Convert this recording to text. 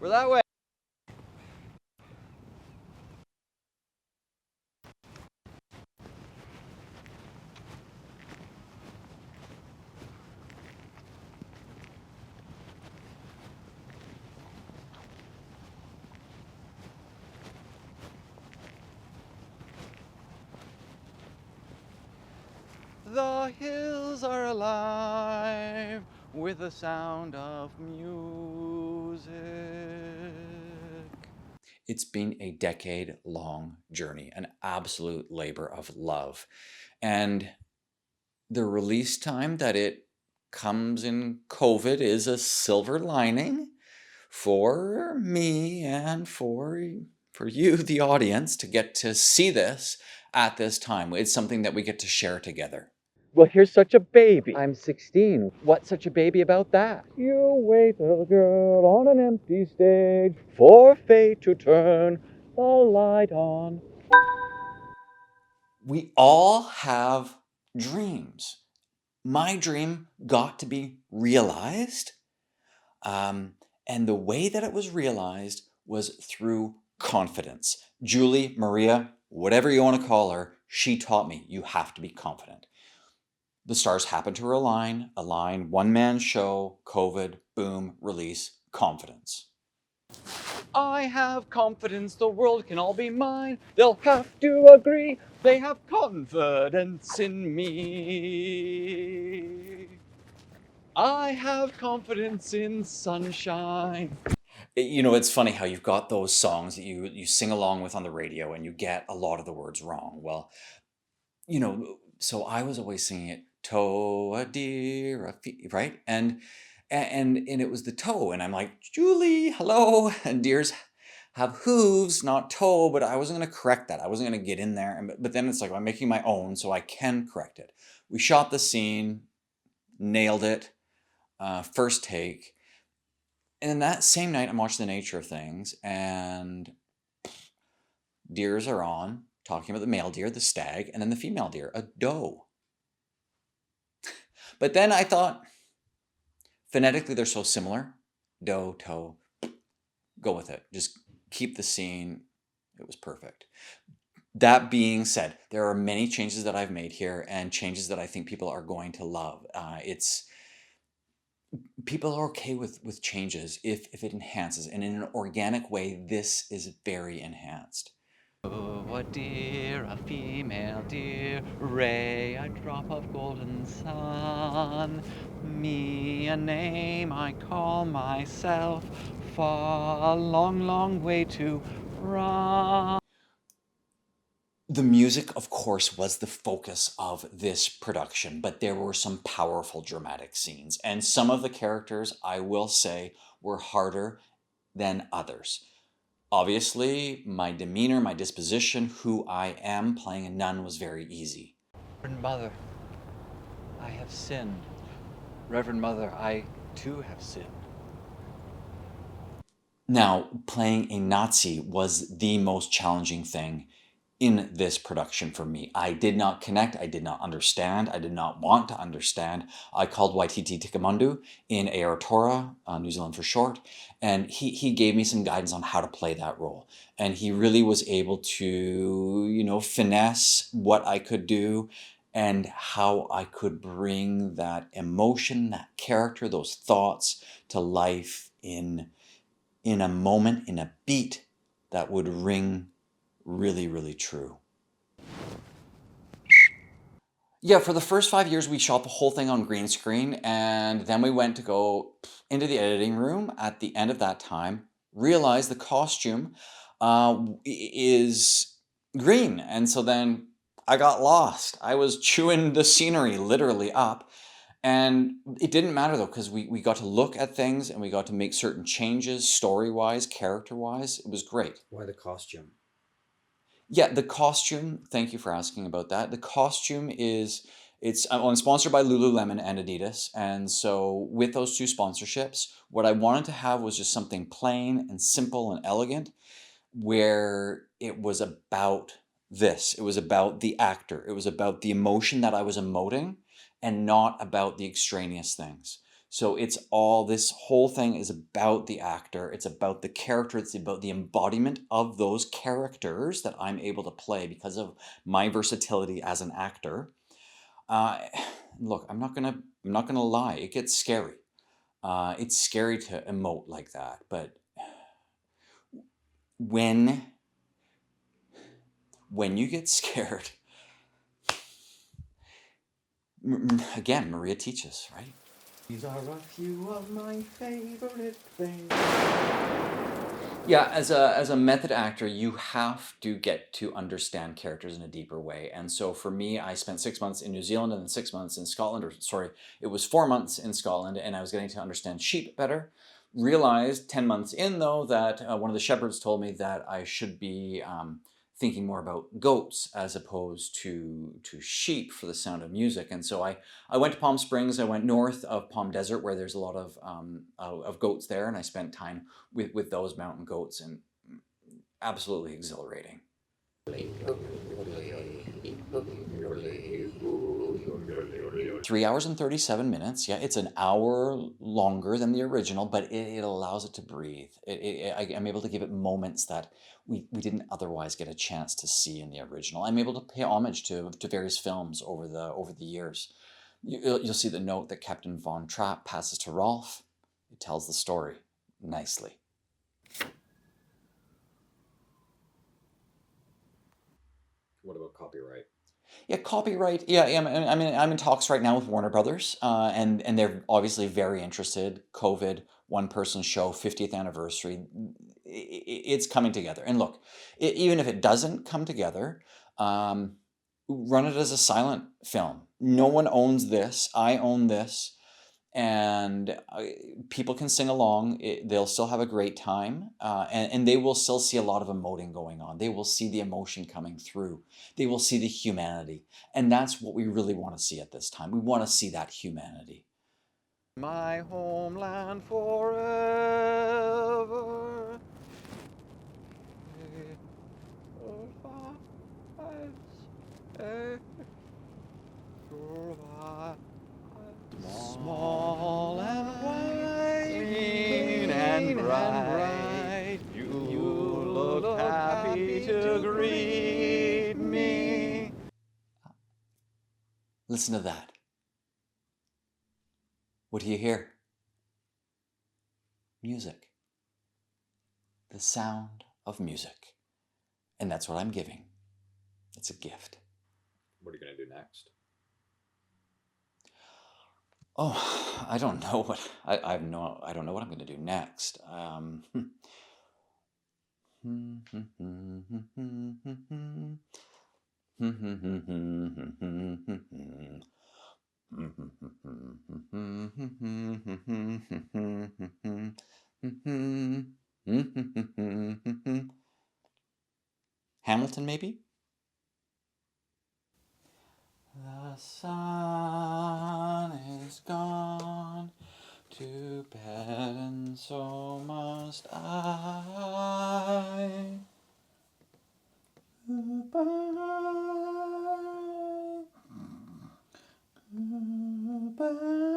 We're that way. The hills are alive with the sound of music. It's been a decade-long journey, an absolute labor of love. And the release time that it comes in COVID is a silver lining for me and for you, the audience, to get to see this at this time. It's something that we get to share together. Well, here's such a baby. I'm 16. What's such a baby about that? You wait, little girl, on an empty stage for fate to turn the light on. We all have dreams. My dream got to be realized. And the way that it was realized was through confidence. Julie, Maria, whatever you want to call her, she taught me you have to be confident. The stars happened to align, one-man show, COVID, boom, release, confidence. I have confidence the world can all be mine. They'll have to agree they have confidence in me. I have confidence in sunshine. You know, it's funny how you've got those songs that you sing along with on the radio and you get a lot of the words wrong. Well, you know, so I was always singing it, toe a deer, right? And it was the toe, and I'm like, Julie, hello. And deers have hooves, not toe, but I wasn't going to correct that. I wasn't going to get in there. But then it's like, I'm making my own, so I can correct it. We shot the scene, nailed it, first take. And then that same night, I'm watching The Nature of Things, and deers are on, talking about the male deer, the stag, and then the female deer, a doe. But then I thought, phonetically, they're so similar. Doe, toe, go with it. Just keep the scene. It was perfect. That being said, there are many changes that I've made here and changes that I think people are going to love. People are okay with changes if it enhances. And in an organic way, this is very enhanced. Oh, a deer, a female deer, ray, a drop of golden sun. Me, a name I call myself, far, a long, long way to run. The music, of course, was the focus of this production, but there were some powerful dramatic scenes. And some of the characters, I will say, were harder than others. Obviously, my demeanor, my disposition, who I am playing a nun was very easy. Reverend Mother, I have sinned. Reverend Mother, I too have sinned. Now, playing a Nazi was the most challenging thing in this production for me. I did not connect, I did not understand, I did not want to understand. I called Waititi Tikamundu in Aotearoa, New Zealand for short, and he gave me some guidance on how to play that role. And he really was able to, you know, finesse what I could do and how I could bring that emotion, that character, those thoughts to life in a moment, in a beat that would ring really, really true. Yeah, for the first 5 years, we shot the whole thing on green screen, and then we went to go into the editing room at the end of that time, realized the costume is green, and so then I got lost. I was chewing the scenery literally up, and it didn't matter though, because we got to look at things and we got to make certain changes, story-wise, character-wise. It was great. Why the costume? Yeah, the costume, thank you for asking about that. The costume I'm sponsored by Lululemon and Adidas. And so with those two sponsorships, what I wanted to have was just something plain and simple and elegant, where it was about this. It was about the actor. It was about the emotion that I was emoting and not about the extraneous things. So it's all, this whole thing is about the actor. It's about the character. It's about the embodiment of those characters that I'm able to play because of my versatility as an actor. Uh, Look, I'm not gonna lie. It gets scary. It's scary to emote like that, but when you get scared, again, Maria teaches, right? These are a few of my favorite things. Yeah, as a method actor, you have to get to understand characters in a deeper way. And so for me, I spent 6 months in New Zealand and then 6 months in Scotland, or sorry, it was 4 months in Scotland, and I was getting to understand sheep better. Realized 10 months in, though, that one of the shepherds told me that I should be thinking more about goats as opposed to sheep for the sound of music. And so I went to Palm Springs. I went north of Palm Desert, where there's a lot of goats there, and I spent time with those mountain goats, and absolutely exhilarating. 3 hours and 37 minutes. Yeah, it's an hour longer than the original, but it allows it to breathe. I'm able to give it moments that we didn't otherwise get a chance to see in the original. I'm able to pay homage to various films over the years. You'll see the note that Captain Von Trapp passes to Rolf. It tells the story nicely. What about copyright? Yeah, copyright. Yeah, yeah, I'm in talks right now with Warner Brothers, and they're obviously very interested. COVID, one person show, 50th anniversary. It's coming together. And look, even if it doesn't come together, um, run it as a silent film. No one owns this. I own this, and people can sing along. They'll still have a great time, and they will still see a lot of emoting going on. They will see the emotion coming through. They will see the humanity, and that's what we really want to see at this time. We want to see that humanity. My homeland forever. Small and white, clean and bright, you look happy to greet me. Listen to that. What do you hear? Music. The sound of music. And that's what I'm giving. It's a gift. What are you going to do next? Oh, I don't know what I don't know what I'm going to do next. Hamilton, maybe? The sun is gone to bed, and so must I. Goodbye. Goodbye.